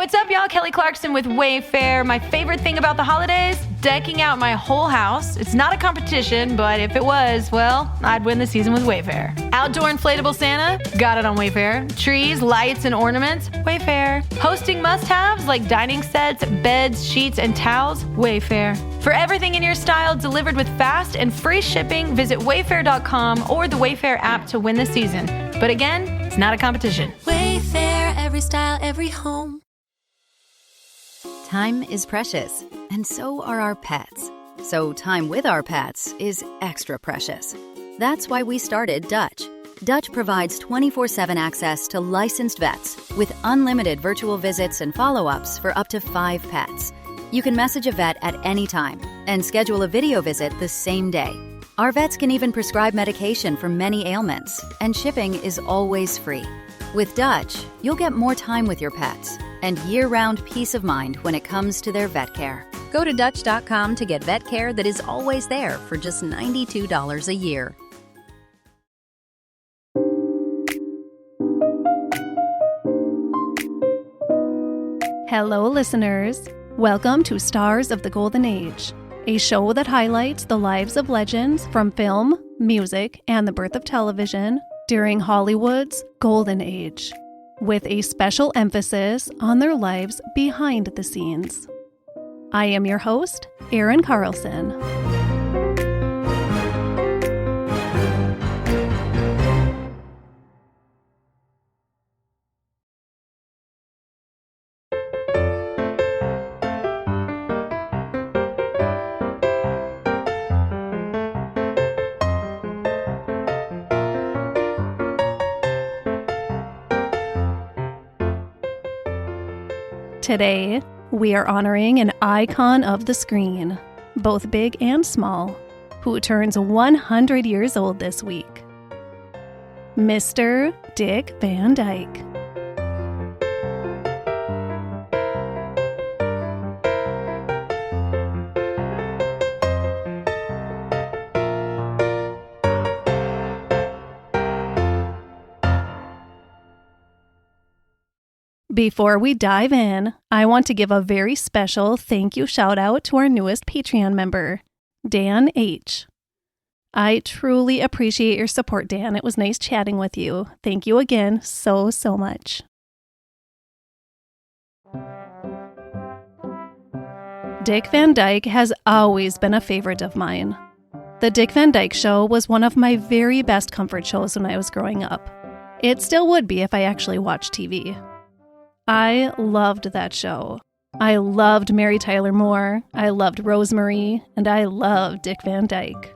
What's up, y'all? Kelly Clarkson with Wayfair. My favorite thing about the holidays? Decking out my whole house. It's not a competition, but if it was, well, I'd win the season with Wayfair. Outdoor inflatable Santa? Got it on Wayfair. Trees, lights, and ornaments? Wayfair. Hosting must-haves like dining sets, beds, sheets, and towels? Wayfair. For everything in your style delivered with fast and free shipping, visit wayfair.com or the Wayfair app to win the season. But again, it's not a competition. Wayfair, every style, every home. Time is precious, and so are our pets. So time with our pets is extra precious. That's why we started Dutch. Dutch provides 24/7 access to licensed vets with unlimited virtual visits and follow-ups for up to 5 pets. You can message a vet at any time and schedule a video visit the same day. Our vets can even prescribe medication for many ailments, and shipping is always free. With Dutch, you'll get more time with your pets and year-round peace of mind when it comes to their vet care. Go to Dutch.com to get vet care that is always there for just $92 a year. Hello, listeners. Welcome to Stars of the Golden Age, a show that highlights the lives of legends from film, music, and the birth of television during Hollywood's Golden Age, with a special emphasis on their lives behind the scenes. I am your host, Erin Carlson. Today, we are honoring an icon of the screen, both big and small, who turns 100 years old this week. Mr. Dick Van Dyke. Before we dive in, I want to give a very special thank you shout out to our newest Patreon member, Dan H. I truly appreciate your support, Dan. It was nice chatting with you. Thank you again so much. Dick Van Dyke has always been a favorite of mine. The Dick Van Dyke Show was one of my very best comfort shows when I was growing up. It still would be if I actually watched TV. I loved that show. I loved Mary Tyler Moore, I loved Rosemary, and I loved Dick Van Dyke.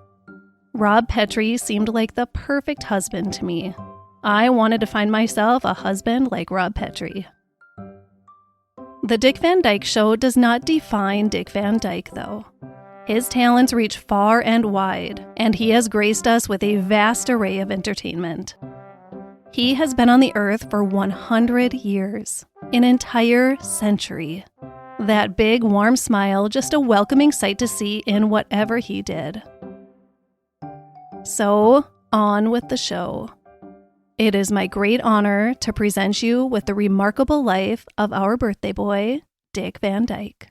Rob Petrie seemed like the perfect husband to me. I wanted to find myself a husband like Rob Petrie. The Dick Van Dyke Show does not define Dick Van Dyke, though. His talents reach far and wide, and he has graced us with a vast array of entertainment. He has been on the earth for 100 years, an entire century. That big, warm smile, just a welcoming sight to see in whatever he did. So, on with the show. It is my great honor to present you with the remarkable life of our birthday boy, Dick Van Dyke.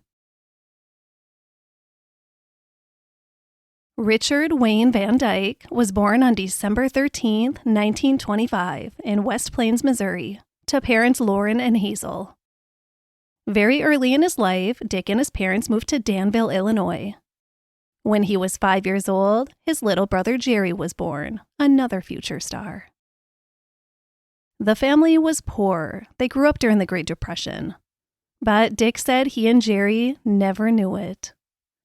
Richard Wayne Van Dyke was born on December 13, 1925, in West Plains, Missouri, to parents Lauren and Hazel. Very early in his life, Dick and his parents moved to Danville, Illinois. When he was 5 years old, his little brother Jerry was born, another future star. The family was poor. They grew up during the Great Depression. But Dick said he and Jerry never knew it.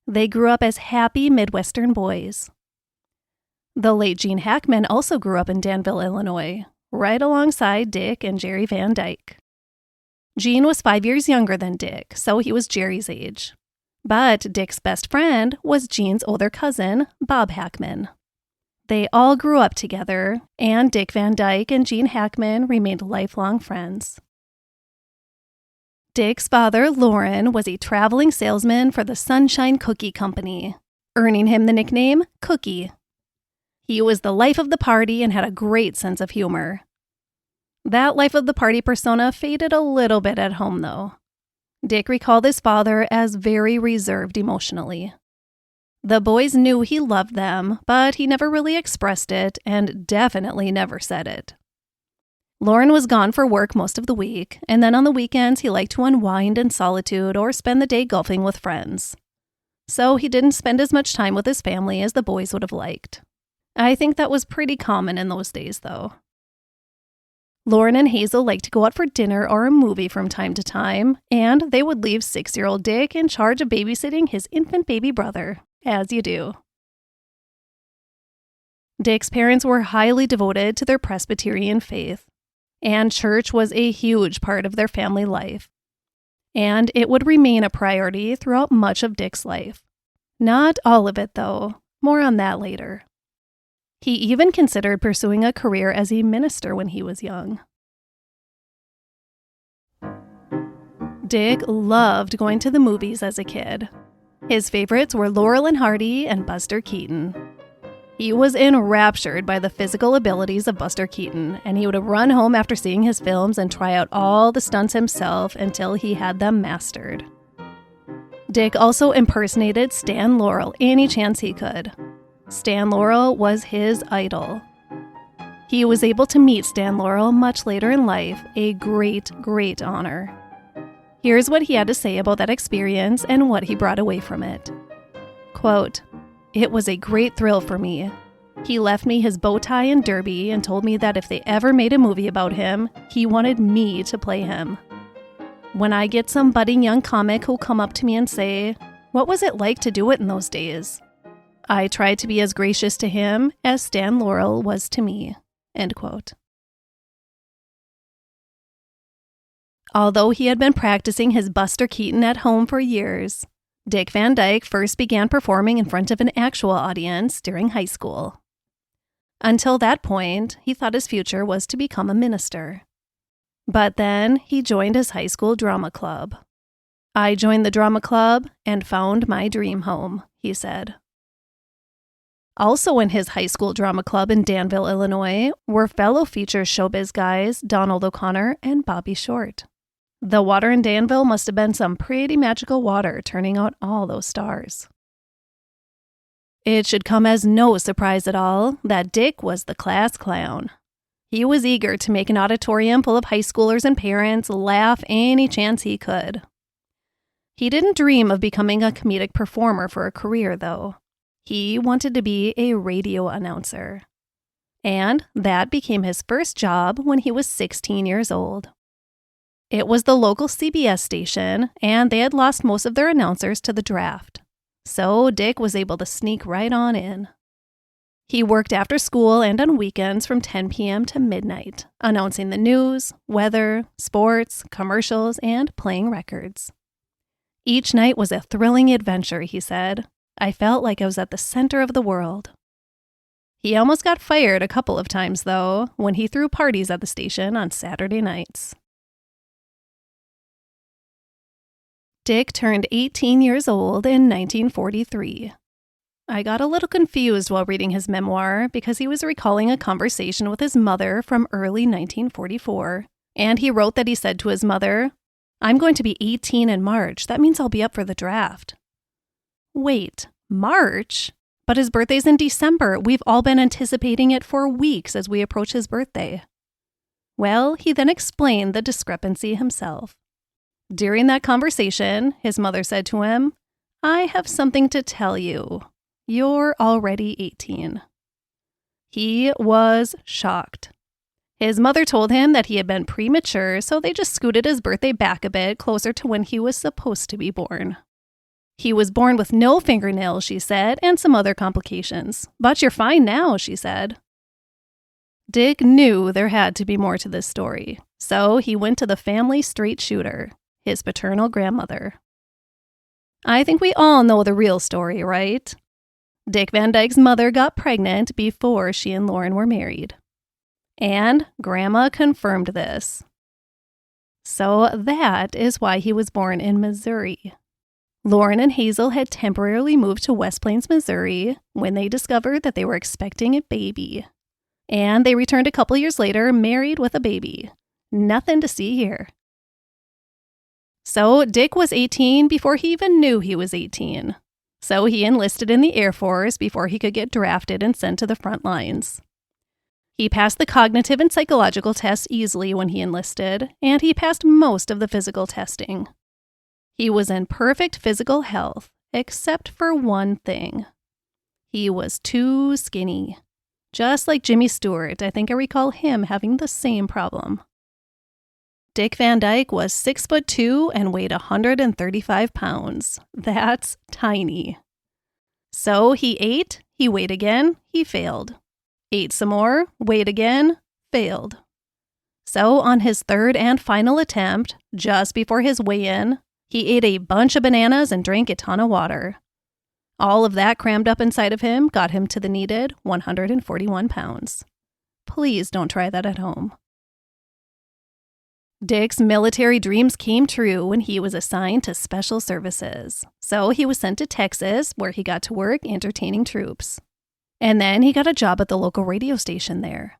They grew up as happy Midwestern boys. The late Gene Hackman also grew up in Danville, Illinois, right alongside Dick and Jerry Van Dyke. Gene was 5 years younger than Dick, so he was Jerry's age. But Dick's best friend was Gene's older cousin, Bob Hackman. They all grew up together, and Dick Van Dyke and Gene Hackman remained lifelong friends. Dick's father, Lauren, was a traveling salesman for the Sunshine Cookie Company, earning him the nickname Cookie. He was the life of the party and had a great sense of humor. That life of the party persona faded a little bit at home, though. Dick recalled his father as very reserved emotionally. The boys knew he loved them, but he never really expressed it and definitely never said it. Lauren was gone for work most of the week, and then on the weekends he liked to unwind in solitude or spend the day golfing with friends. So he didn't spend as much time with his family as the boys would have liked. I think that was pretty common in those days, though. Lauren and Hazel liked to go out for dinner or a movie from time to time, and they would leave 6-year-old Dick in charge of babysitting his infant baby brother, as you do. Dick's parents were highly devoted to their Presbyterian faith, and church was a huge part of their family life. And it would remain a priority throughout much of Dick's life. Not all of it, though. More on that later. He even considered pursuing a career as a minister when he was young. Dick loved going to the movies as a kid. His favorites were Laurel and Hardy and Buster Keaton. He was enraptured by the physical abilities of Buster Keaton, and he would run home after seeing his films and try out all the stunts himself until he had them mastered. Dick also impersonated Stan Laurel any chance he could. Stan Laurel was his idol. He was able to meet Stan Laurel much later in life, a great, great honor. Here's what he had to say about that experience and what he brought away from it. Quote, "It was a great thrill for me. He left me his bow tie and derby and told me that if they ever made a movie about him, he wanted me to play him. When I get some budding young comic who'll come up to me and say, 'What was it like to do it in those days?' I try to be as gracious to him as Stan Laurel was to me." End quote. Although he had been practicing his Buster Keaton at home for years, Dick Van Dyke first began performing in front of an actual audience during high school. Until that point, he thought his future was to become a minister. But then he joined his high school drama club. "I joined the drama club and found my dream home," he said. Also in his high school drama club in Danville, Illinois, were fellow feature showbiz guys Donald O'Connor and Bobby Short. The water in Danville must have been some pretty magical water, turning out all those stars. It should come as no surprise at all that Dick was the class clown. He was eager to make an auditorium full of high schoolers and parents laugh any chance he could. He didn't dream of becoming a comedic performer for a career, though. He wanted to be a radio announcer. And that became his first job when he was 16 years old. It was the local CBS station, and they had lost most of their announcers to the draft. So Dick was able to sneak right on in. He worked after school and on weekends from 10 p.m. to midnight, announcing the news, weather, sports, commercials, and playing records. Each night was a thrilling adventure, he said. I felt like I was at the center of the world. He almost got fired a couple of times, though, when he threw parties at the station on Saturday nights. Dick turned 18 years old in 1943. I got a little confused while reading his memoir because he was recalling a conversation with his mother from early 1944, and he wrote that he said to his mother, "I'm going to be 18 in March. That means I'll be up for the draft." Wait, March? But his birthday's in December. We've all been anticipating it for weeks as we approach his birthday. Well, he then explained the discrepancy himself. During that conversation, his mother said to him, "I have something to tell you. You're already 18. He was shocked. His mother told him that he had been premature, so they just scooted his birthday back a bit closer to when he was supposed to be born. He was born with no fingernails, she said, and some other complications. But you're fine now, she said. Dick knew there had to be more to this story, so he went to the family straight shooter, his paternal grandmother. I think we all know the real story, right? Dick Van Dyke's mother got pregnant before she and Lauren were married. And Grandma confirmed this. So that is why he was born in Missouri. Lauren and Hazel had temporarily moved to West Plains, Missouri when they discovered that they were expecting a baby. And they returned a couple years later, married with a baby. Nothing to see here. So Dick was 18 before he even knew he was 18. So he enlisted in the Air Force before he could get drafted and sent to the front lines. He passed the cognitive and psychological tests easily when he enlisted, and he passed most of the physical testing. He was in perfect physical health, except for one thing. He was too skinny. Just like Jimmy Stewart, I think I recall him having the same problem. Dick Van Dyke was 6'2" and weighed 135 pounds. That's tiny. So he ate, he weighed again, he failed. Ate some more, weighed again, failed. So on his third and final attempt, just before his weigh-in, he ate a bunch of bananas and drank a ton of water. All of that crammed up inside of him got him to the needed 141 pounds. Please don't try that at home. Dick's military dreams came true when he was assigned to special services. So he was sent to Texas, where he got to work entertaining troops. And then he got a job at the local radio station there.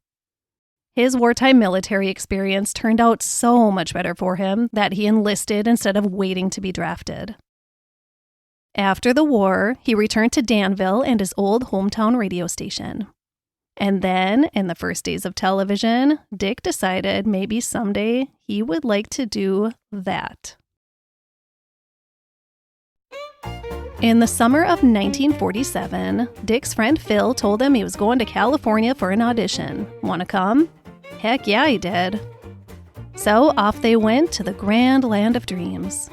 His wartime military experience turned out so much better for him that he enlisted instead of waiting to be drafted. After the war, he returned to Danville and his old hometown radio station. And then, in the first days of television, Dick decided maybe someday he would like to do that. In the summer of 1947, Dick's friend Phil told him he was going to California for an audition. Want to come? Heck yeah, he did. So off they went to the grand land of dreams.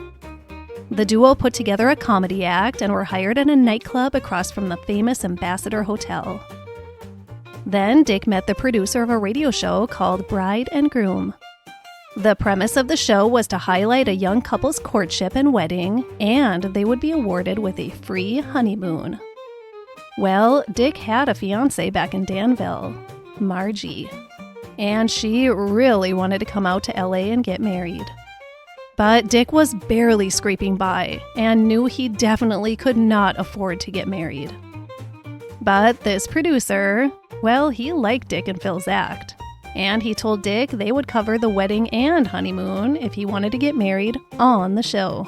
The duo put together a comedy act and were hired at a nightclub across from the famous Ambassador Hotel. Then Dick met the producer of a radio show called Bride and Groom. The premise of the show was to highlight a young couple's courtship and wedding, and they would be awarded with a free honeymoon. Well, Dick had a fiancée back in Danville, Margie, and she really wanted to come out to LA and get married. But Dick was barely scraping by and knew he definitely could not afford to get married. But this producer, well, he liked Dick and Phil's act, and he told Dick they would cover the wedding and honeymoon if he wanted to get married on the show.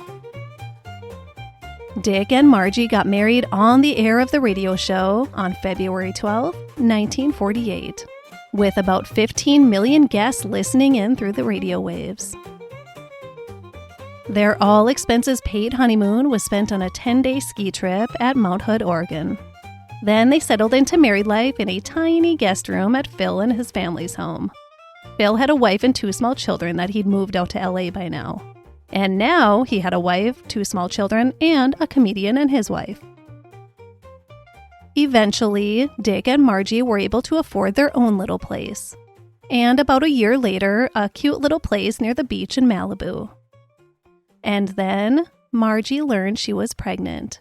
Dick and Margie got married on the air of the radio show on February 12, 1948, with about 15 million guests listening in through the radio waves. Their all-expenses-paid honeymoon was spent on a 10-day ski trip at Mount Hood, Oregon. Then they settled into married life in a tiny guest room at Phil and his family's home. Phil had a wife and 2 small children that he'd moved out to LA by now. And now he had a wife, 2 small children, and a comedian and his wife. Eventually, Dick and Margie were able to afford their own little place. And about a year later, a cute little place near the beach in Malibu. And then Margie learned she was pregnant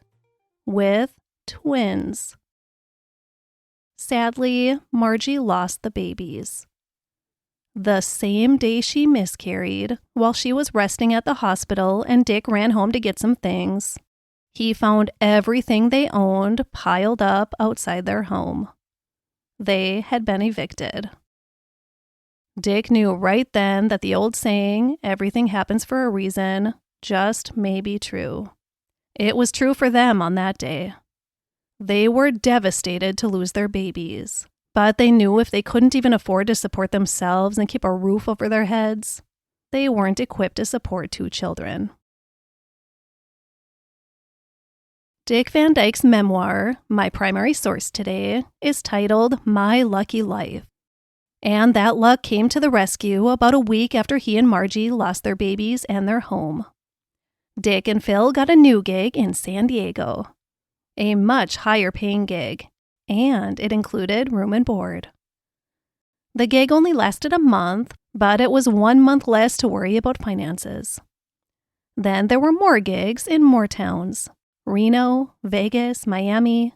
with twins. Sadly, Margie lost the babies. The same day she miscarried, while she was resting at the hospital and Dick ran home to get some things, he found everything they owned piled up outside their home. They had been evicted. Dick knew right then that the old saying, "everything happens for a reason," just may be true. It was true for them on that day. They were devastated to lose their babies, but they knew if they couldn't even afford to support themselves and keep a roof over their heads, they weren't equipped to support 2 children. Dick Van Dyke's memoir, my primary source today, is titled My Lucky Life. And that luck came to the rescue about a week after he and Margie lost their babies and their home. Dick and Phil got a new gig in San Diego. A much higher paying gig, and it included room and board. The gig only lasted a month, but it was 1 month less to worry about finances. Then there were more gigs in more towns, Reno, Vegas, Miami,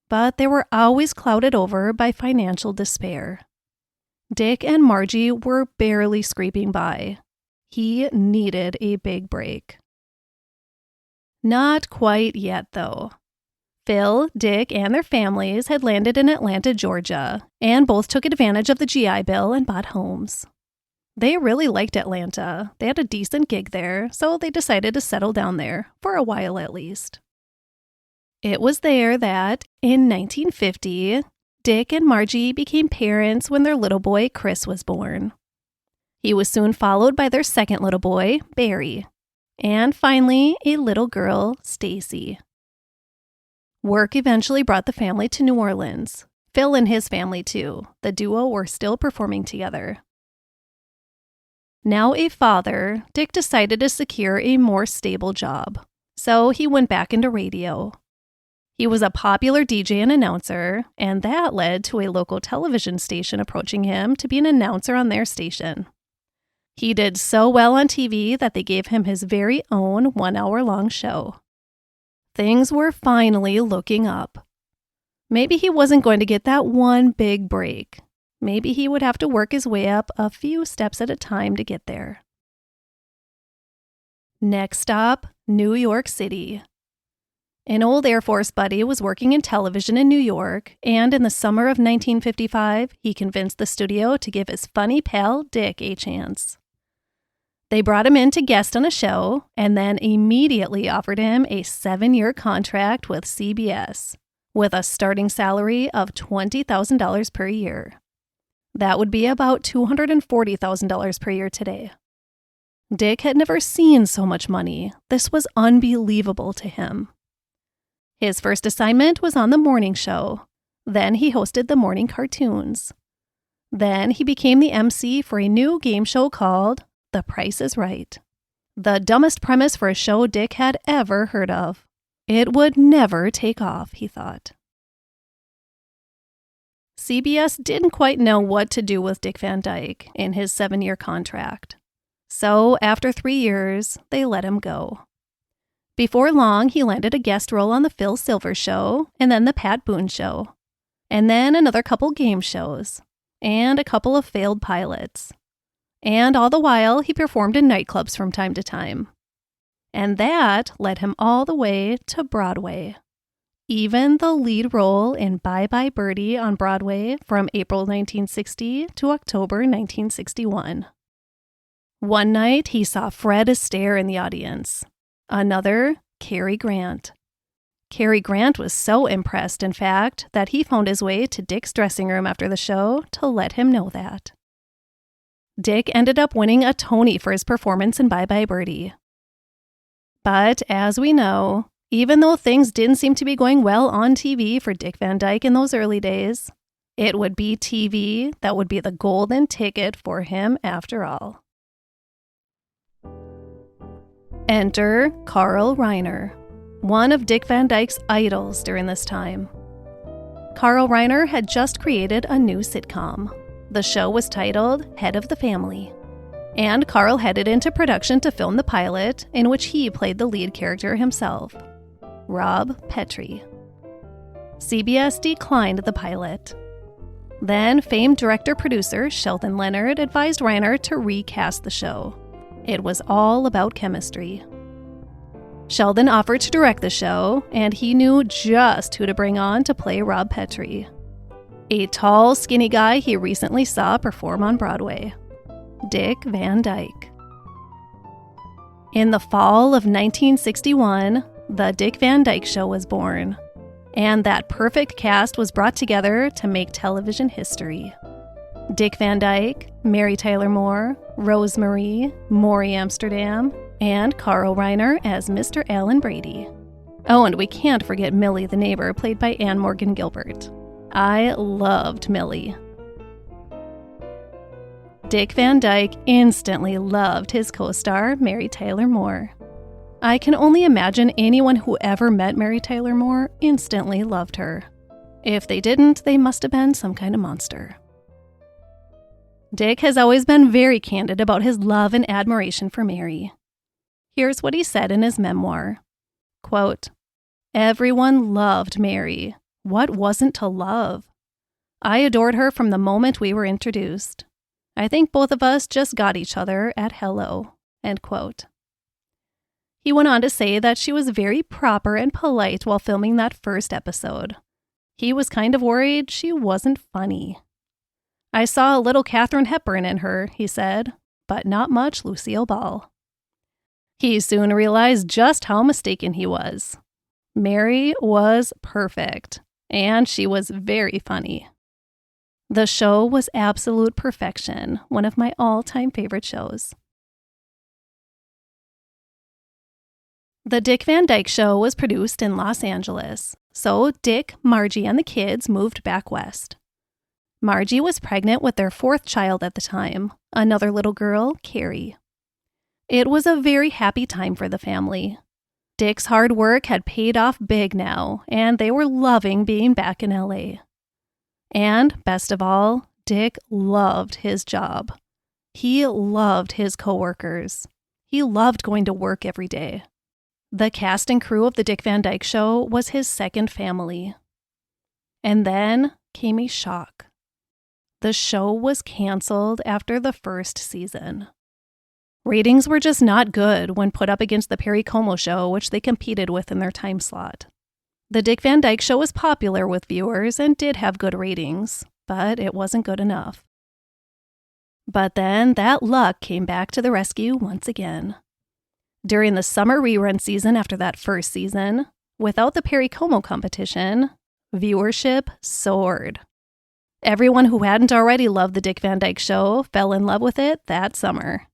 but they were always clouded over by financial despair. Dick and Margie were barely scraping by. He needed a big break. Not quite yet, though. Phil, Dick, and their families had landed in Atlanta, Georgia, and both took advantage of the GI Bill and bought homes. They really liked Atlanta. They had a decent gig there, so they decided to settle down there, for a while at least. It was there that, in 1950, Dick and Margie became parents when their little boy, Chris, was born. He was soon followed by their second little boy, Barry, and finally, a little girl, Stacy. Work eventually brought the family to New Orleans. Phil and his family, too. The duo were still performing together. Now a father, Dick decided to secure a more stable job, so he went back into radio. He was a popular DJ and announcer, and that led to a local television station approaching him to be an announcer on their station. He did so well on TV that they gave him his very own 1-hour-long show. Things were finally looking up. Maybe he wasn't going to get that one big break. Maybe he would have to work his way up a few steps at a time to get there. Next stop, New York City. An old Air Force buddy was working in television in New York, and in the summer of 1955, he convinced the studio to give his funny pal Dick a chance. They brought him in to guest on a show, and then immediately offered him a 7-year contract with CBS, with a starting salary of $20,000 per year. That would be about $240,000 per year today. Dick had never seen so much money. This was unbelievable to him. His first assignment was on the morning show. Then he hosted the morning cartoons. Then he became the MC for a new game show called The Price is Right. The dumbest premise for a show Dick had ever heard of. It would never take off, he thought. CBS didn't quite know what to do with Dick Van Dyke in his 7-year contract. So after 3 years, they let him go. Before long, he landed a guest role on the Phil Silvers Show, and then the Pat Boone Show, and then another couple game shows, and a couple of failed pilots. And all the while, he performed in nightclubs from time to time. And that led him all the way to Broadway. Even the lead role in Bye Bye Birdie on Broadway from April 1960 to October 1961. One night, he saw Fred Astaire in the audience. Another, Cary Grant. Cary Grant was so impressed, in fact, that he found his way to Dick's dressing room after the show to let him know that. Dick ended up winning a Tony for his performance in Bye Bye Birdie. But as we know, even though things didn't seem to be going well on TV for Dick Van Dyke in those early days, it would be TV that would be the golden ticket for him after all. Enter Carl Reiner, one of Dick Van Dyke's idols during this time. Carl Reiner had just created a new sitcom. The show was titled Head of the Family, and Carl headed into production to film the pilot, in which he played the lead character himself, Rob Petrie. CBS declined the pilot. Then famed director-producer Sheldon Leonard advised Reiner to recast the show. It was all about chemistry. Sheldon offered to direct the show, and he knew just who to bring on to play Rob Petrie. A tall, skinny guy he recently saw perform on Broadway, Dick Van Dyke. In the fall of 1961, The Dick Van Dyke Show was born, and that perfect cast was brought together to make television history. Dick Van Dyke, Mary Tyler Moore, Rose Marie, Maury Amsterdam, and Carl Reiner as Mr. Alan Brady. Oh, and we can't forget Millie the neighbor, played by Anne Morgan Gilbert. I loved Millie. Dick Van Dyke instantly loved his co-star, Mary Tyler Moore. I can only imagine anyone who ever met Mary Tyler Moore instantly loved her. If they didn't, they must have been some kind of monster. Dick has always been very candid about his love and admiration for Mary. Here's what he said in his memoir. Quote, "Everyone loved Mary. What wasn't to love? I adored her from the moment we were introduced. I think both of us just got each other at hello." End quote. He went on to say that she was very proper and polite while filming that first episode. He was kind of worried she wasn't funny. "I saw a little Katharine Hepburn in her," he said, but not much Lucille Ball. He soon realized just how mistaken he was. Mary was perfect, and she was very funny. The show was absolute perfection, one of my all-time favorite shows. The Dick Van Dyke Show was produced in Los Angeles, so Dick, Margie, and the kids moved back west. Margie was pregnant with their fourth child at the time, another little girl, Carrie. It was a very happy time for the family. Dick's hard work had paid off big now, and they were loving being back in LA. And, best of all, Dick loved his job. He loved his coworkers. He loved going to work every day. The cast and crew of the Dick Van Dyke Show was his second family. And then came a shock. The show was canceled after the first season. Ratings were just not good when put up against the Perry Como Show, which they competed with in their time slot. The Dick Van Dyke Show was popular with viewers and did have good ratings, but it wasn't good enough. But then that luck came back to the rescue once again. During the summer rerun season after that first season, without the Perry Como competition, viewership soared. Everyone who hadn't already loved the Dick Van Dyke Show fell in love with it that summer.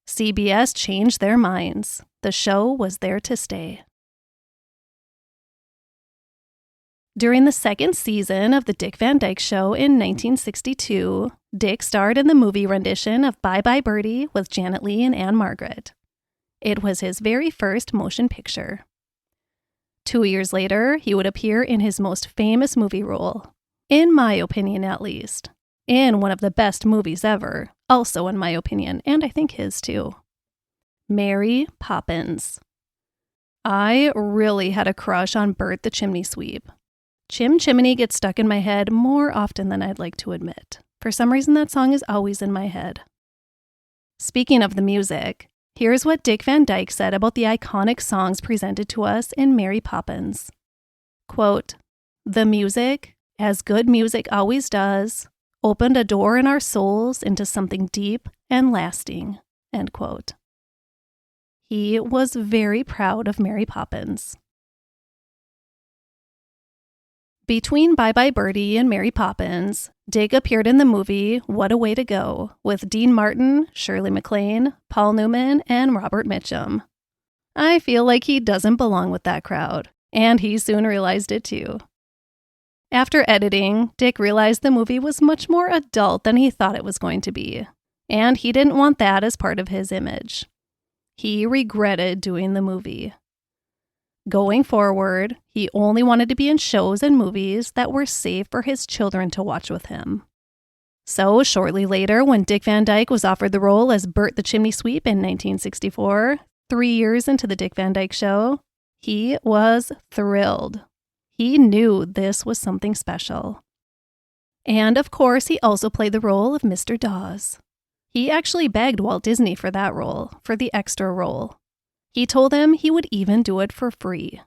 CBS changed their minds. The show was there to stay. During the second season of the Dick Van Dyke Show in 1962, Dick starred in the movie rendition of Bye Bye Birdie with Janet Leigh and Anne Margaret. It was his very first motion picture. 2 years later, he would appear in his most famous movie role, in my opinion at least, in one of the best movies ever, also in my opinion, and I think his too. Mary Poppins. I really had a crush on Bert the Chimney Sweep. Chim Chimney gets stuck in my head more often than I'd like to admit. For some reason, that song is always in my head. Speaking of the music, here's what Dick Van Dyke said about the iconic songs presented to us in Mary Poppins. Quote, "The music, as good music always does, opened a door in our souls into something deep and lasting." End quote. He was very proud of Mary Poppins. Between Bye Bye Birdie and Mary Poppins, Dick appeared in the movie What a Way to Go with Dean Martin, Shirley MacLaine, Paul Newman, and Robert Mitchum. I feel like he doesn't belong with that crowd, and he soon realized it too. After editing, Dick realized the movie was much more adult than he thought it was going to be, and he didn't want that as part of his image. He regretted doing the movie. Going forward, he only wanted to be in shows and movies that were safe for his children to watch with him. So, shortly later, when Dick Van Dyke was offered the role as Bert the Chimney Sweep in 1964, 3 years into the Dick Van Dyke Show, he was thrilled. He knew this was something special. And, of course, he also played the role of Mr. Dawes. He actually begged Walt Disney for that role, for the extra role. He told him he would even do it for free.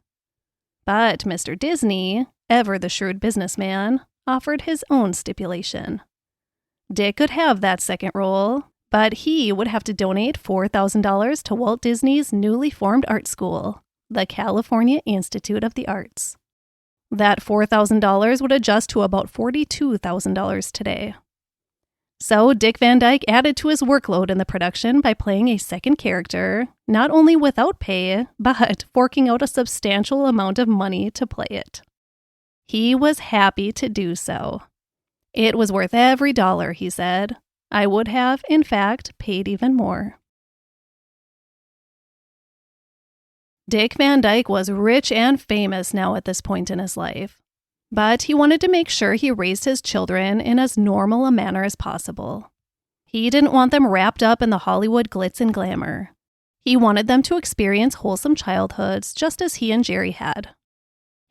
But Mr. Disney, ever the shrewd businessman, offered his own stipulation. Dick could have that second role, but he would have to donate $4,000 to Walt Disney's newly formed art school, the California Institute of the Arts. That $4,000 would adjust to about $42,000 today. So Dick Van Dyke added to his workload in the production by playing a second character, not only without pay, but forking out a substantial amount of money to play it. He was happy to do so. It was worth every dollar, he said. I would have, in fact, paid even more. Dick Van Dyke was rich and famous now at this point in his life. But he wanted to make sure he raised his children in as normal a manner as possible. He didn't want them wrapped up in the Hollywood glitz and glamour. He wanted them to experience wholesome childhoods just as he and Jerry had.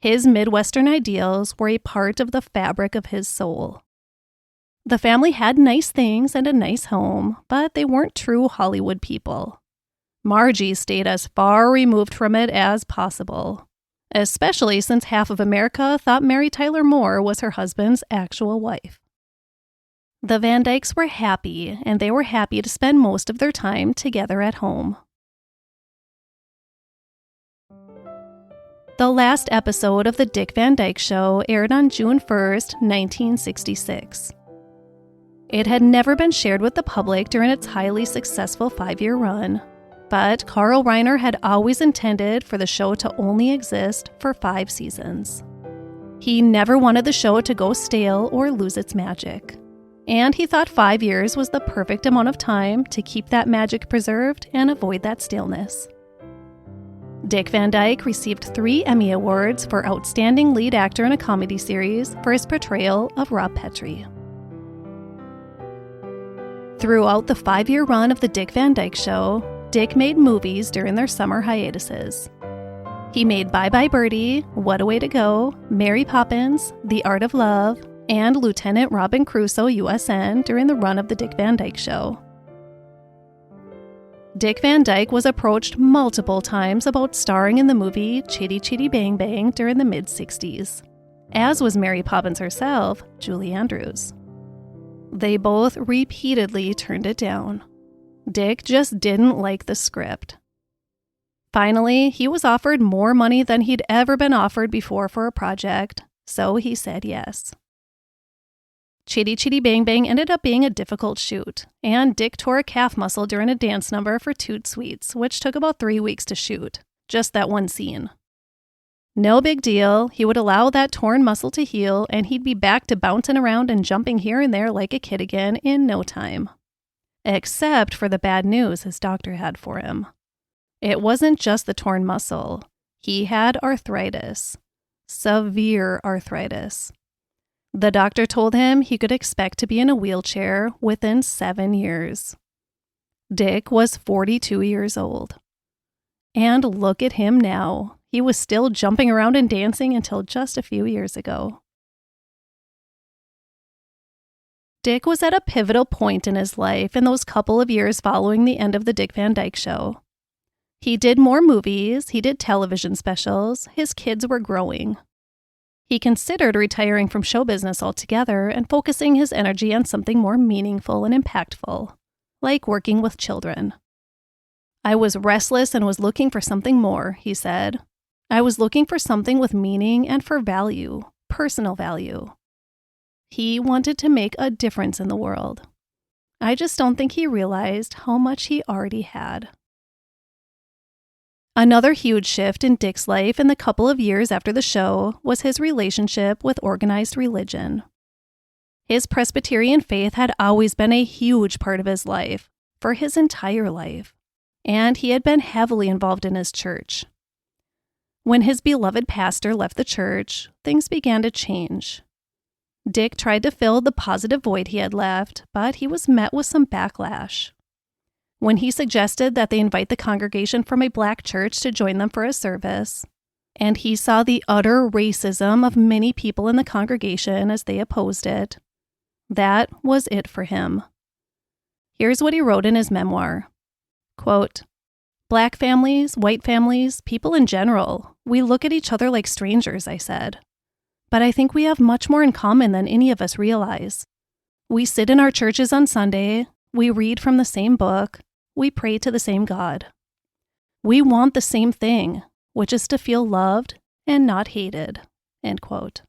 His Midwestern ideals were a part of the fabric of his soul. The family had nice things and a nice home, but they weren't true Hollywood people. Margie stayed as far removed from it as possible. Especially since half of America thought Mary Tyler Moore was her husband's actual wife. The Van Dykes were happy, and they were happy to spend most of their time together at home. The last episode of The Dick Van Dyke Show aired on June 1st, 1966. It had never been shared with the public during its highly successful 5-year run, but Carl Reiner had always intended for the show to only exist for 5 seasons. He never wanted the show to go stale or lose its magic, and he thought 5 years was the perfect amount of time to keep that magic preserved and avoid that staleness. Dick Van Dyke received 3 Emmy Awards for Outstanding Lead Actor in a Comedy Series for his portrayal of Rob Petrie. Throughout the 5-year run of The Dick Van Dyke Show, Dick made movies during their summer hiatuses. He made Bye Bye Birdie, What a Way to Go, Mary Poppins, The Art of Love, and Lieutenant Robin Crusoe USN during the run of The Dick Van Dyke Show. Dick Van Dyke was approached multiple times about starring in the movie Chitty Chitty Bang Bang during the mid-60s, as was Mary Poppins herself, Julie Andrews. They both repeatedly turned it down. Dick just didn't like the script. Finally, he was offered more money than he'd ever been offered before for a project, so he said yes. Chitty Chitty Bang Bang ended up being a difficult shoot, and Dick tore a calf muscle during a dance number for Toot Sweets, which took about 3 weeks to shoot, just that one scene. No big deal, he would allow that torn muscle to heal, and he'd be back to bouncing around and jumping here and there like a kid again in no time. Except for the bad news his doctor had for him. It wasn't just the torn muscle. He had arthritis. Severe arthritis. The doctor told him he could expect to be in a wheelchair within 7 years. Dick was 42 years old. And look at him now. He was still jumping around and dancing until just a few years ago. Dick was at a pivotal point in his life in those couple of years following the end of The Dick Van Dyke Show. He did more movies, he did television specials, his kids were growing. He considered retiring from show business altogether and focusing his energy on something more meaningful and impactful, like working with children. I was restless and was looking for something more, he said. I was looking for something with meaning and for value, personal value. He wanted to make a difference in the world. I just don't think he realized how much he already had. Another huge shift in Dick's life in the couple of years after the show was his relationship with organized religion. His Presbyterian faith had always been a huge part of his life, for his entire life, and he had been heavily involved in his church. When his beloved pastor left the church, things began to change. Dick tried to fill the positive void he had left, but he was met with some backlash. When he suggested that they invite the congregation from a black church to join them for a service, and he saw the utter racism of many people in the congregation as they opposed it, that was it for him. Here's what he wrote in his memoir. Quote, "Black families, white families, people in general, we look at each other like strangers," I said. "But I think we have much more in common than any of us realize. We sit in our churches on Sunday, we read from the same book, we pray to the same God. We want the same thing, which is to feel loved and not hated." End quote.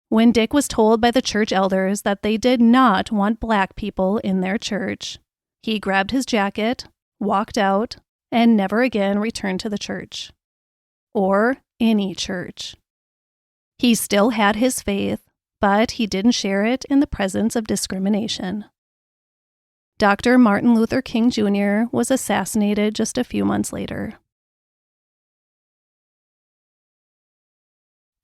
When Dick was told by the church elders that they did not want black people in their church, he grabbed his jacket, walked out, and never again returned to the church. Or any church. He still had his faith, but he didn't share it in the presence of discrimination. Dr. Martin Luther King Jr. was assassinated just a few months later.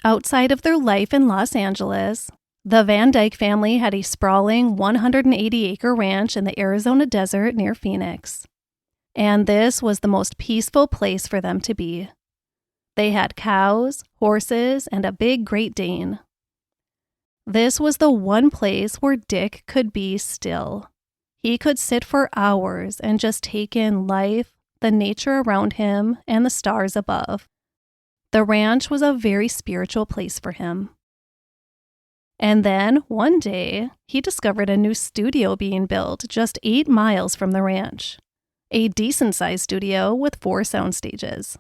Outside of their life in Los Angeles, the Van Dyke family had a sprawling 180-acre ranch in the Arizona desert near Phoenix. And this was the most peaceful place for them to be. They had cows, horses, and a big Great Dane. This was the one place where Dick could be still. He could sit for hours and just take in life, the nature around him, and the stars above. The ranch was a very spiritual place for him. And then, one day, he discovered a new studio being built just 8 miles from the ranch. A decent-sized studio with 4 sound stages.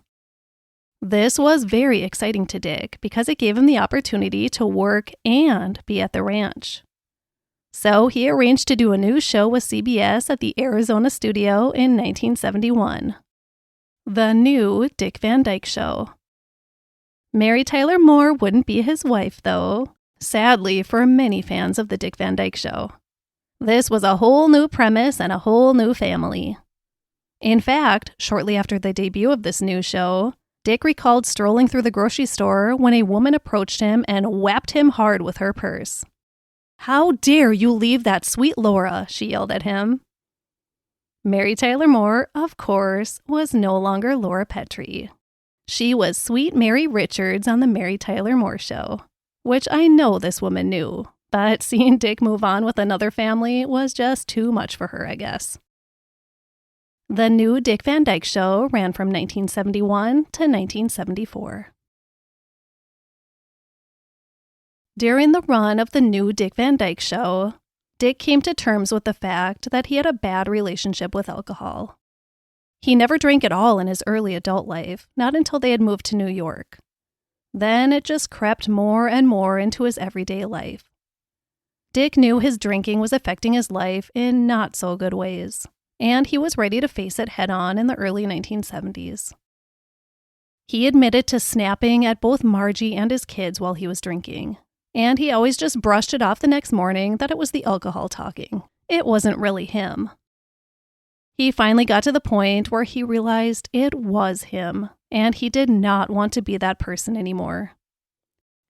This was very exciting to Dick because it gave him the opportunity to work and be at the ranch. So he arranged to do a new show with CBS at the Arizona studio in 1971. The New Dick Van Dyke Show. Mary Tyler Moore wouldn't be his wife, though, sadly for many fans of the Dick Van Dyke Show. This was a whole new premise and a whole new family. In fact, shortly after the debut of this new show, Dick recalled strolling through the grocery store when a woman approached him and whapped him hard with her purse. "How dare you leave that sweet Laura?" she yelled at him. Mary Tyler Moore, of course, was no longer Laura Petrie. She was Sweet Mary Richards on the Mary Tyler Moore Show, which I know this woman knew, but seeing Dick move on with another family was just too much for her, I guess. The New Dick Van Dyke Show ran from 1971 to 1974. During the run of the New Dick Van Dyke Show, Dick came to terms with the fact that he had a bad relationship with alcohol. He never drank at all in his early adult life, not until they had moved to New York. Then it just crept more and more into his everyday life. Dick knew his drinking was affecting his life in not so good ways, and he was ready to face it head-on in the early 1970s. He admitted to snapping at both Margie and his kids while he was drinking, and he always just brushed it off the next morning that it was the alcohol talking. It wasn't really him. He finally got to the point where he realized it was him, and he did not want to be that person anymore.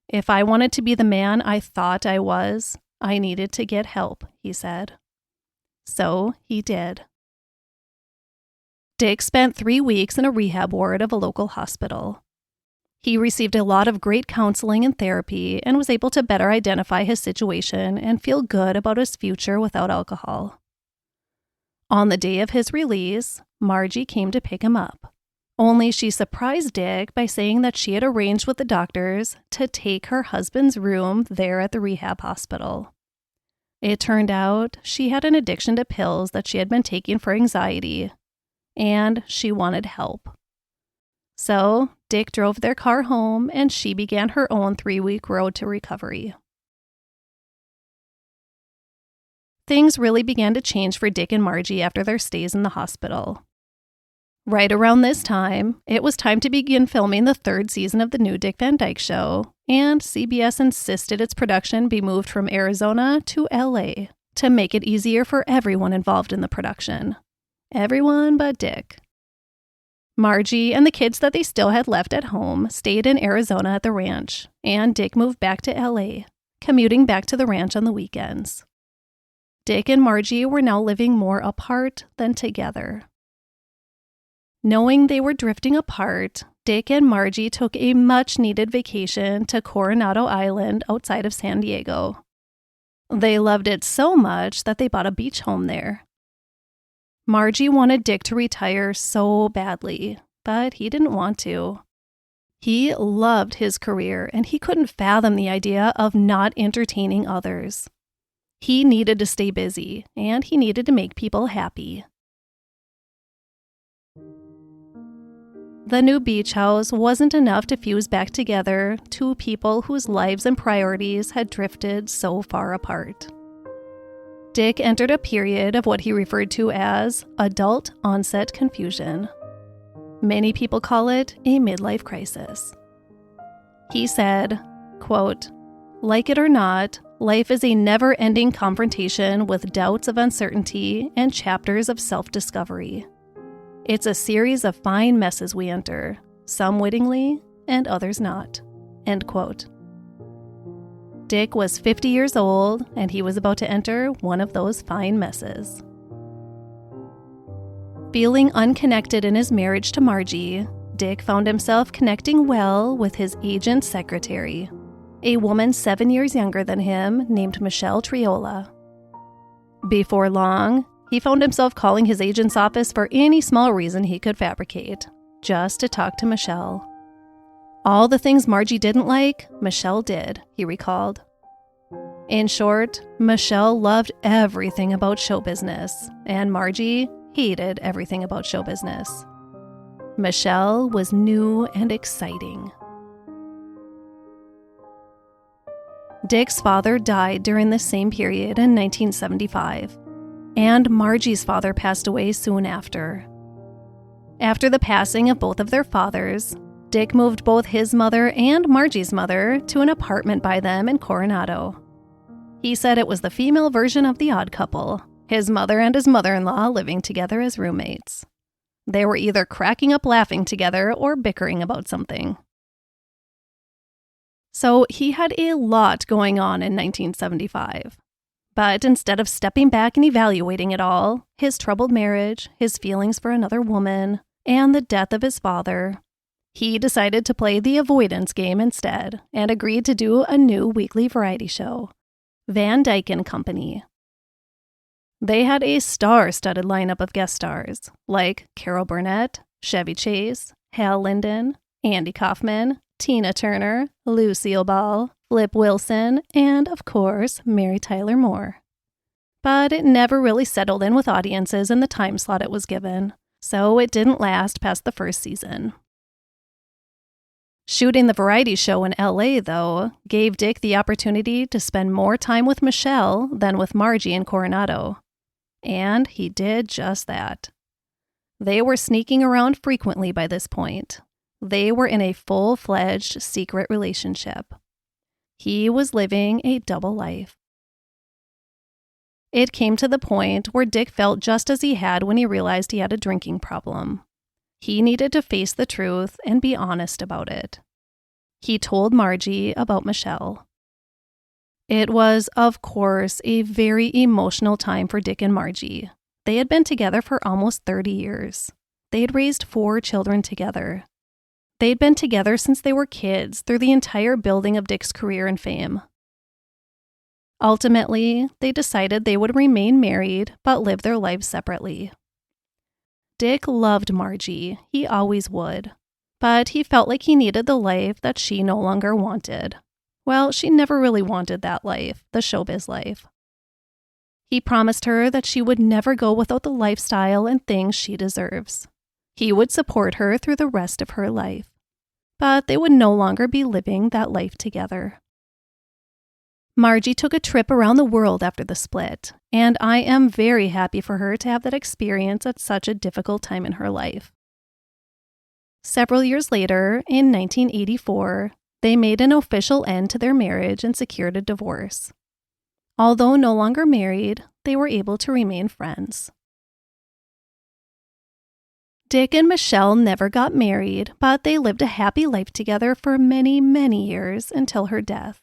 "If I wanted to be the man I thought I was, I needed to get help," he said. So he did. Dick spent 3 weeks in a rehab ward of a local hospital. He received a lot of great counseling and therapy and was able to better identify his situation and feel good about his future without alcohol. On the day of his release, Margie came to pick him up. Only she surprised Dick by saying that she had arranged with the doctors to take her husband's room there at the rehab hospital. It turned out she had an addiction to pills that she had been taking for anxiety, and she wanted help. So Dick drove their car home, and she began her own 3-week road to recovery. Things really began to change for Dick and Margie after their stays in the hospital. Right around this time, it was time to begin filming the 3rd season of the New Dick Van Dyke Show, and CBS insisted its production be moved from Arizona to LA to make it easier for everyone involved in the production. Everyone but Dick. Margie and the kids that they still had left at home stayed in Arizona at the ranch, and Dick moved back to LA, commuting back to the ranch on the weekends. Dick and Margie were now living more apart than together. Knowing they were drifting apart, Dick and Margie took a much-needed vacation to Coronado Island outside of San Diego. They loved it so much that they bought a beach home there. Margie wanted Dick to retire so badly, but he didn't want to. He loved his career, and he couldn't fathom the idea of not entertaining others. He needed to stay busy, and he needed to make people happy. The new beach house wasn't enough to fuse back together 2 people whose lives and priorities had drifted so far apart. Dick entered a period of what he referred to as adult onset confusion. Many people call it a midlife crisis. He said, quote, "Like it or not, life is a never-ending confrontation with doubts of uncertainty and chapters of self-discovery. It's a series of fine messes we enter, some wittingly and others not." End quote. Dick was 50 years old, and he was about to enter one of those fine messes. Feeling unconnected in his marriage to Margie, Dick found himself connecting well with his agent secretary, a woman 7 years younger than him named Michelle Triola. Before long, he found himself calling his agent's office for any small reason he could fabricate, just to talk to Michelle. All the things Margie didn't like, Michelle did, he recalled. In short, Michelle loved everything about show business, and Margie hated everything about show business. Michelle was new and exciting. Dick's father died during the same period in 1975, and Margie's father passed away soon after. After the passing of both of their fathers, Dick moved both his mother and Margie's mother to an apartment by them in Coronado. He said it was the female version of The Odd Couple, his mother and his mother-in-law living together as roommates. They were either cracking up laughing together or bickering about something. So he had a lot going on in 1975. But instead of stepping back and evaluating it all, his troubled marriage, his feelings for another woman, and the death of his father, he decided to play the avoidance game instead and agreed to do a new weekly variety show, Van Dyke and Company. They had a star-studded lineup of guest stars, like Carol Burnett, Chevy Chase, Hal Linden, Andy Kaufman, Tina Turner, Lucille Ball, Flip Wilson, and, of course, Mary Tyler Moore. But it never really settled in with audiences in the time slot it was given, so it didn't last past the first season. Shooting the variety show in LA, though, gave Dick the opportunity to spend more time with Michelle than with Margie in Coronado. And he did just that. They were sneaking around frequently by this point. They were in a full-fledged secret relationship. He was living a double life. It came to the point where Dick felt just as he had when he realized he had a drinking problem. He needed to face the truth and be honest about it. He told Margie about Michelle. It was, of course, a very emotional time for Dick and Margie. They had been together for almost 30 years. They had raised 4 children together. They'd been together since they were kids through the entire building of Dick's career and fame. Ultimately, they decided they would remain married but live their lives separately. Dick loved Margie, he always would, but he felt like he needed the life that she no longer wanted. Well, she never really wanted that life, the showbiz life. He promised her that she would never go without the lifestyle and things she deserves. He would support her through the rest of her life. But they would no longer be living that life together. Margie took a trip around the world after the split, and I am very happy for her to have that experience at such a difficult time in her life. Several years later, in 1984, they made an official end to their marriage and secured a divorce. Although no longer married, they were able to remain friends. Dick and Michelle never got married, but they lived a happy life together for many, many years until her death.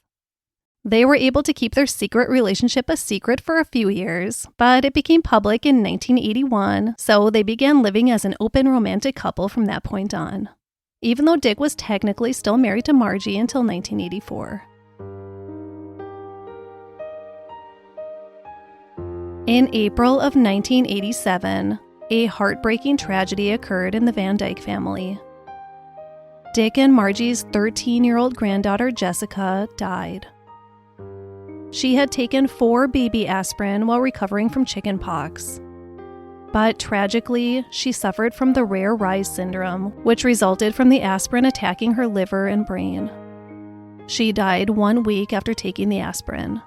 They were able to keep their secret relationship a secret for a few years, but it became public in 1981, so they began living as an open romantic couple from that point on, even though Dick was technically still married to Margie until 1984. In April of 1987, a heartbreaking tragedy occurred in the Van Dyke family. Dick and Margie's 13-year-old granddaughter Jessica died. She had taken 4 baby aspirin while recovering from chicken pox. But tragically, she suffered from the rare Rise syndrome, which resulted from the aspirin attacking her liver and brain. She died 1 week after taking the aspirin.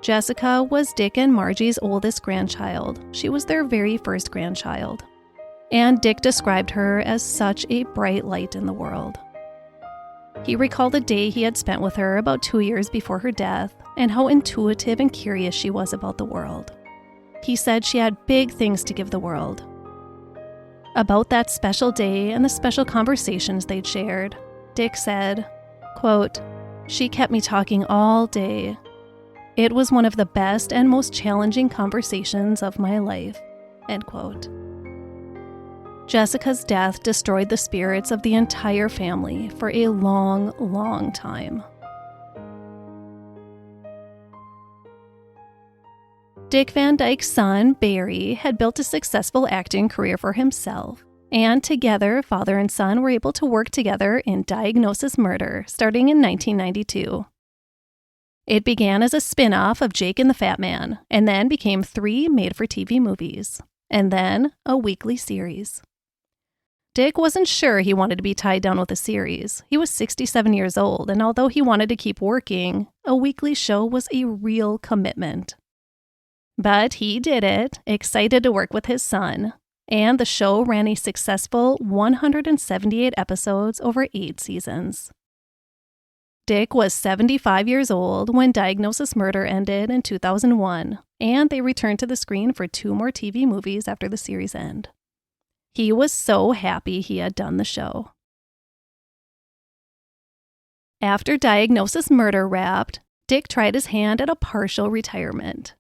Jessica was Dick and Margie's oldest grandchild. She was their very first grandchild. And Dick described her as such a bright light in the world. He recalled a day he had spent with her about 2 years before her death and how intuitive and curious she was about the world. He said she had big things to give the world. About that special day and the special conversations they'd shared, Dick said, quote, "She kept me talking all day. It was one of the best and most challenging conversations of my life," end quote. Jessica's death destroyed the spirits of the entire family for a long, long time. Dick Van Dyke's son, Barry, had built a successful acting career for himself, and together, father and son were able to work together in Diagnosis Murder, starting in 1992. It began as a spin-off of Jake and the Fat Man, and then became 3 made-for-TV movies, and then a weekly series. Dick wasn't sure he wanted to be tied down with a series. He was 67 years old, and although he wanted to keep working, a weekly show was a real commitment. But he did it, excited to work with his son, and the show ran a successful 178 episodes over 8 seasons. Dick was 75 years old when Diagnosis Murder ended in 2001, and they returned to the screen for 2 more TV movies after the series end. He was so happy he had done the show. After Diagnosis Murder wrapped, Dick tried his hand at a partial retirement.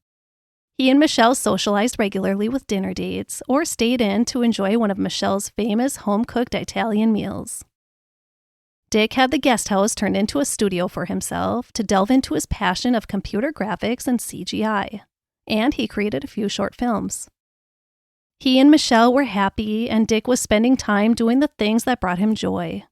He and Michelle socialized regularly with dinner dates or stayed in to enjoy one of Michelle's famous home-cooked Italian meals. Dick had the guest house turned into a studio for himself to delve into his passion of computer graphics and CGI, and he created a few short films. He and Michelle were happy, and Dick was spending time doing the things that brought him joy.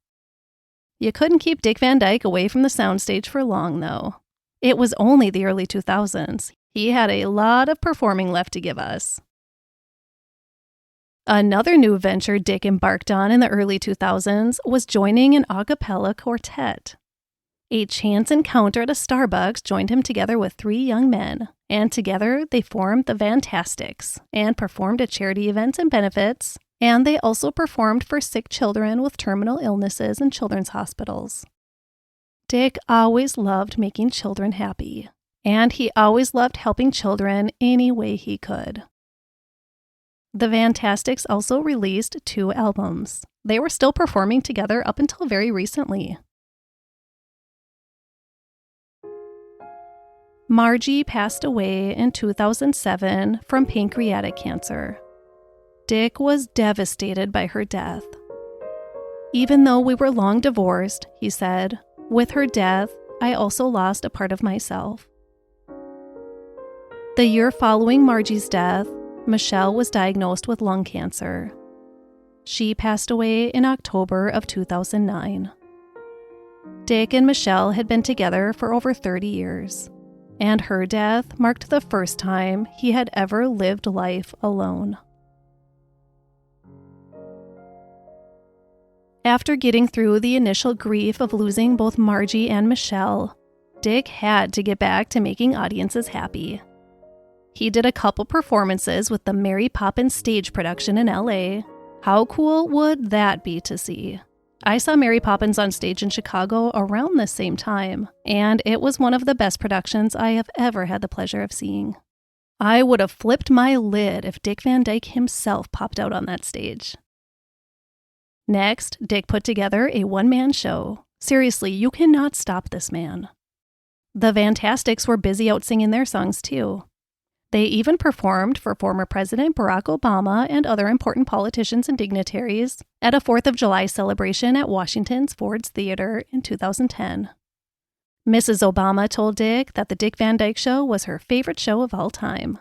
You couldn't keep Dick Van Dyke away from the soundstage for long, though. It was only the early 2000s. He had a lot of performing left to give us. Another new venture Dick embarked on in the early 2000s was joining an a cappella quartet. A chance encounter at a Starbucks joined him together with 3 young men, and together they formed the Fantastics and performed at charity events and benefits, and they also performed for sick children with terminal illnesses in children's hospitals. Dick always loved making children happy, and he always loved helping children any way he could. The Fantastics also released 2 albums. They were still performing together up until very recently. Margie passed away in 2007 from pancreatic cancer. Dick was devastated by her death. Even though we were long divorced, he said, with her death, I also lost a part of myself. The year following Margie's death, Michelle was diagnosed with lung cancer. She passed away in October of 2009. Dick and Michelle had been together for over 30 years, and her death marked the first time he had ever lived life alone. After getting through the initial grief of losing both Margie and Michelle, Dick had to get back to making audiences happy. He did a couple performances with the Mary Poppins stage production in LA. How cool would that be to see? I saw Mary Poppins on stage in Chicago around the same time, and it was one of the best productions I have ever had the pleasure of seeing. I would have flipped my lid if Dick Van Dyke himself popped out on that stage. Next, Dick put together a one-man show. Seriously, you cannot stop this man. The Fantastics were busy out singing their songs too. They even performed for former President Barack Obama and other important politicians and dignitaries at a 4th of July celebration at Washington's Ford's Theater in 2010. Mrs. Obama told Dick that the Dick Van Dyke Show was her favorite show of all time.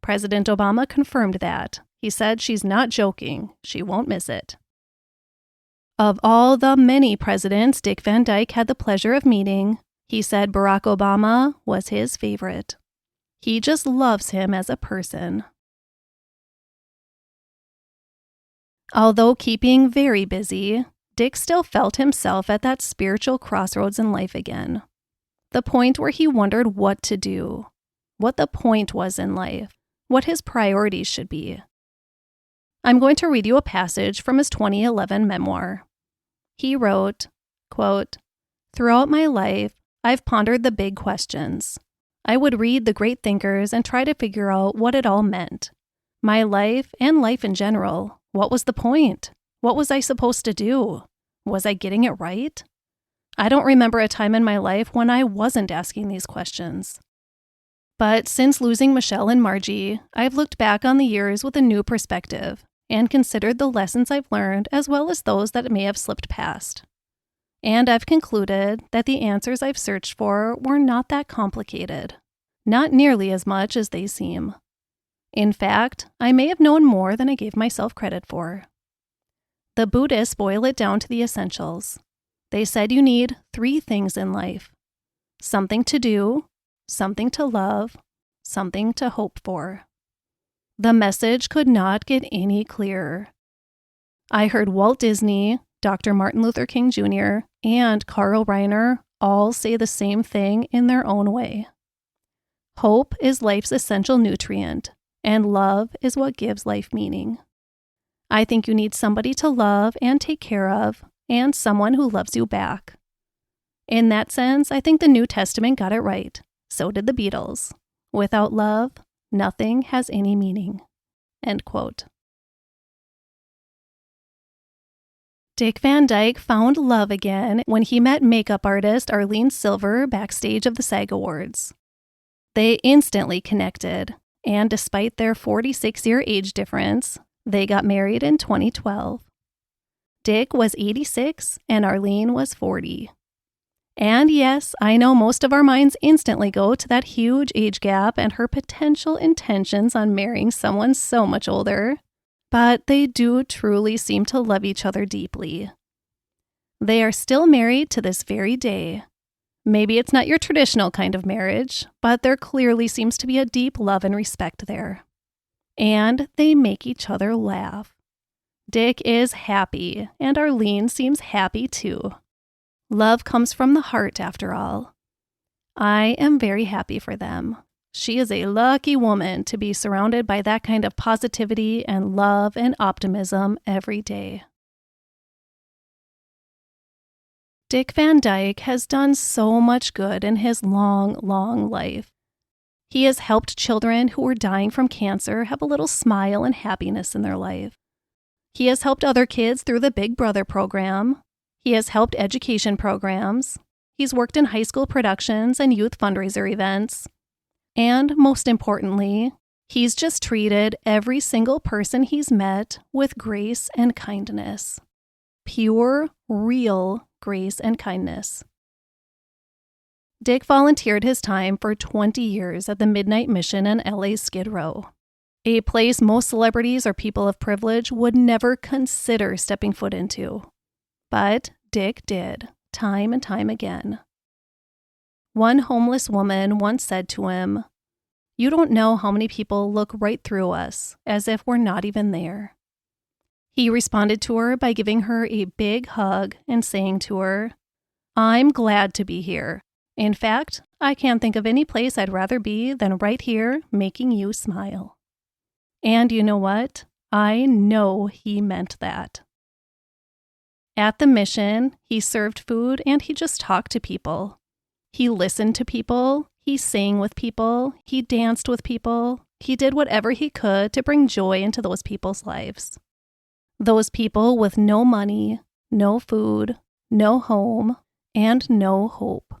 President Obama confirmed that. He said she's not joking. She won't miss it. Of all the many presidents Dick Van Dyke had the pleasure of meeting, he said Barack Obama was his favorite. He just loves him as a person. Although keeping very busy, Dick still felt himself at that spiritual crossroads in life again. The point where he wondered what to do, what the point was in life, what his priorities should be. I'm going to read you a passage from his 2011 memoir. He wrote, quote, "Throughout my life, I've pondered the big questions. I would read the great thinkers and try to figure out what it all meant. My life and life in general. What was the point? What was I supposed to do? Was I getting it right? I don't remember a time in my life when I wasn't asking these questions. But since losing Michelle and Margie, I've looked back on the years with a new perspective and considered the lessons I've learned as well as those that may have slipped past. And I've concluded that the answers I've searched for were not that complicated, not nearly as much as they seem. In fact, I may have known more than I gave myself credit for. The Buddhists boil it down to the essentials. They said you need 3 things in life: something to do, something to love, something to hope for. The message could not get any clearer. I heard Walt Disney, Dr. Martin Luther King Jr., and Carl Reiner all say the same thing in their own way. Hope is life's essential nutrient, and love is what gives life meaning. I think you need somebody to love and take care of, and someone who loves you back. In that sense, I think the New Testament got it right. So did the Beatles. Without love, nothing has any meaning. End quote. Dick Van Dyke found love again when he met makeup artist Arlene Silver backstage of the SAG Awards. They instantly connected, and despite their 46-year age difference, they got married in 2012. Dick was 86 and Arlene was 40. And yes, I know most of our minds instantly go to that huge age gap and her potential intentions on marrying someone so much older. But they do truly seem to love each other deeply. They are still married to this very day. Maybe it's not your traditional kind of marriage, but there clearly seems to be a deep love and respect there. And they make each other laugh. Dick is happy, and Arlene seems happy too. Love comes from the heart, after all. I am very happy for them. She is a lucky woman to be surrounded by that kind of positivity and love and optimism every day. Dick Van Dyke has done so much good in his long, long life. He has helped children who were dying from cancer have a little smile and happiness in their life. He has helped other kids through the Big Brother program. He has helped education programs. He's worked in high school productions and youth fundraiser events. And most importantly, he's just treated every single person he's met with grace and kindness. Pure, real grace and kindness. Dick volunteered his time for 20 years at the Midnight Mission in LA's Skid Row, a place most celebrities or people of privilege would never consider stepping foot into. But Dick did, time and time again. One homeless woman once said to him, "You don't know how many people look right through us, as if we're not even there." He responded to her by giving her a big hug and saying to her, "I'm glad to be here. In fact, I can't think of any place I'd rather be than right here making you smile." And you know what? I know he meant that. At the mission, he served food and he just talked to people. He listened to people, he sang with people, he danced with people, he did whatever he could to bring joy into those people's lives. Those people with no money, no food, no home, and no hope.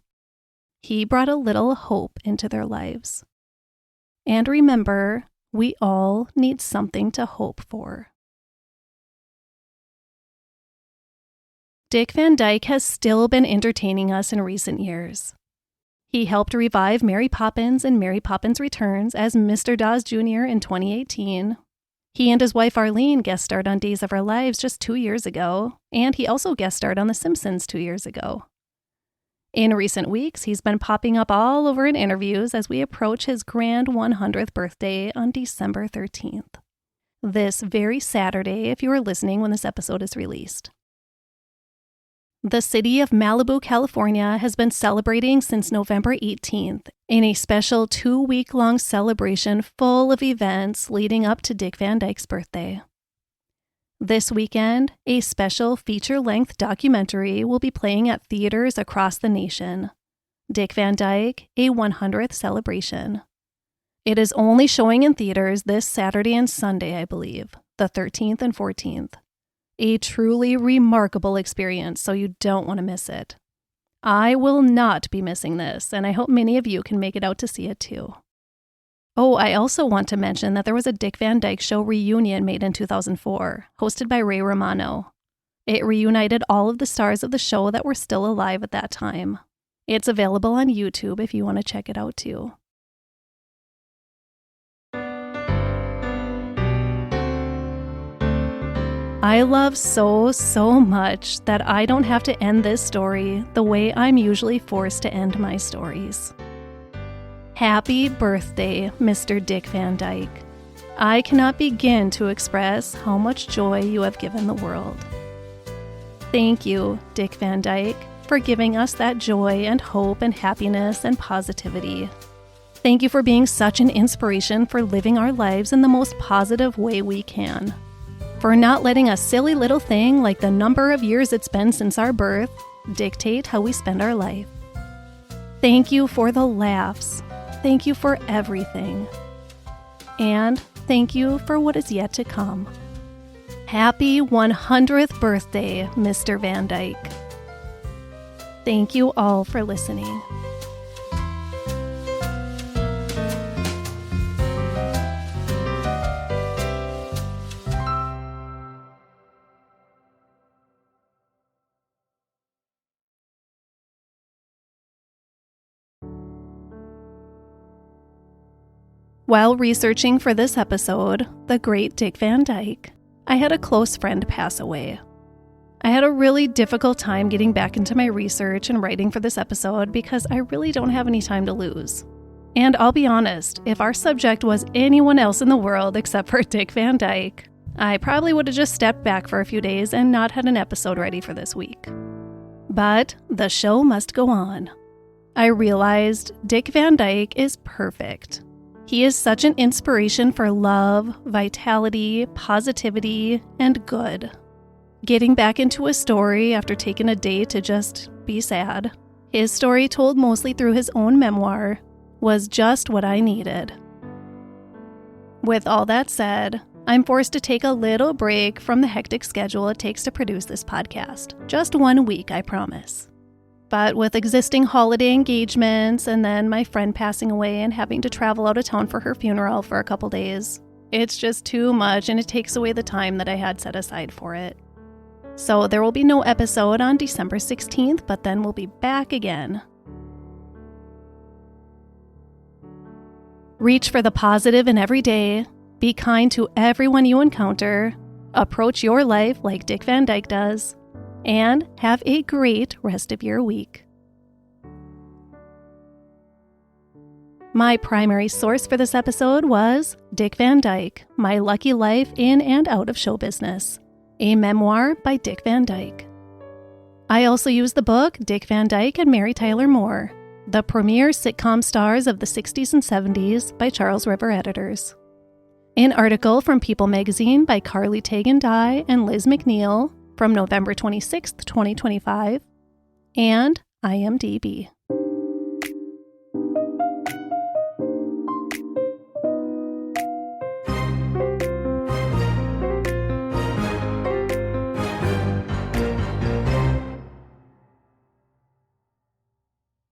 He brought a little hope into their lives. And remember, we all need something to hope for. Dick Van Dyke has still been entertaining us in recent years. He helped revive Mary Poppins and Mary Poppins Returns as Mr. Dawes Jr. in 2018. He and his wife Arlene guest starred on Days of Our Lives just 2 years ago, and he also guest starred on The Simpsons 2 years ago. In recent weeks, he's been popping up all over in interviews as we approach his grand 100th birthday on December 13th. This very Saturday, if you are listening when this episode is released. The city of Malibu, California has been celebrating since November 18th in a special 2-week-long celebration full of events leading up to Dick Van Dyke's birthday. This weekend, a special feature-length documentary will be playing at theaters across the nation. Dick Van Dyke, a 100th celebration. It is only showing in theaters this Saturday and Sunday, I believe, the 13th and 14th. A truly remarkable experience, so you don't want to miss it. I will not be missing this, and I hope many of you can make it out to see it too. Oh, I also want to mention that there was a Dick Van Dyke Show reunion made in 2004, hosted by Ray Romano. It reunited all of the stars of the show that were still alive at that time. It's available on YouTube if you want to check it out too. I love so much that I don't have to end this story the way I'm usually forced to end my stories. Happy birthday, Mr. Dick Van Dyke. I cannot begin to express how much joy you have given the world. Thank you, Dick Van Dyke, for giving us that joy and hope and happiness and positivity. Thank you for being such an inspiration for living our lives in the most positive way we can. For not letting a silly little thing like the number of years it's been since our birth dictate how we spend our life. Thank you for the laughs. Thank you for everything. And thank you for what is yet to come. Happy 100th birthday, Mr. Van Dyke. Thank you all for listening. While researching for this episode, The Great Dick Van Dyke, I had a close friend pass away. I had a really difficult time getting back into my research and writing for this episode because I really don't have any time to lose. And I'll be honest, if our subject was anyone else in the world except for Dick Van Dyke, I probably would have just stepped back for a few days and not had an episode ready for this week. But the show must go on. I realized Dick Van Dyke is perfect. He is such an inspiration for love, vitality, positivity, and good. Getting back into a story after taking a day to just be sad, his story told mostly through his own memoir, was just what I needed. With all that said, I'm forced to take a little break from the hectic schedule it takes to produce this podcast. Just 1 week, I promise. But with existing holiday engagements and then my friend passing away and having to travel out of town for her funeral for a couple days, it's just too much and it takes away the time that I had set aside for it. So there will be no episode on December 16th, but then we'll be back again. Reach for the positive in every day, be kind to everyone you encounter, approach your life like Dick Van Dyke does, and have a great rest of your week. My primary source for this episode was Dick Van Dyke, My Lucky Life in and Out of Show Business, a memoir by Dick Van Dyke. I also used the book Dick Van Dyke and Mary Tyler Moore, the premier sitcom stars of the 60s and 70s by Charles River editors. An article from People magazine by Carly Tagen-Dye and Liz McNeil from November 26, 2025, and IMDB.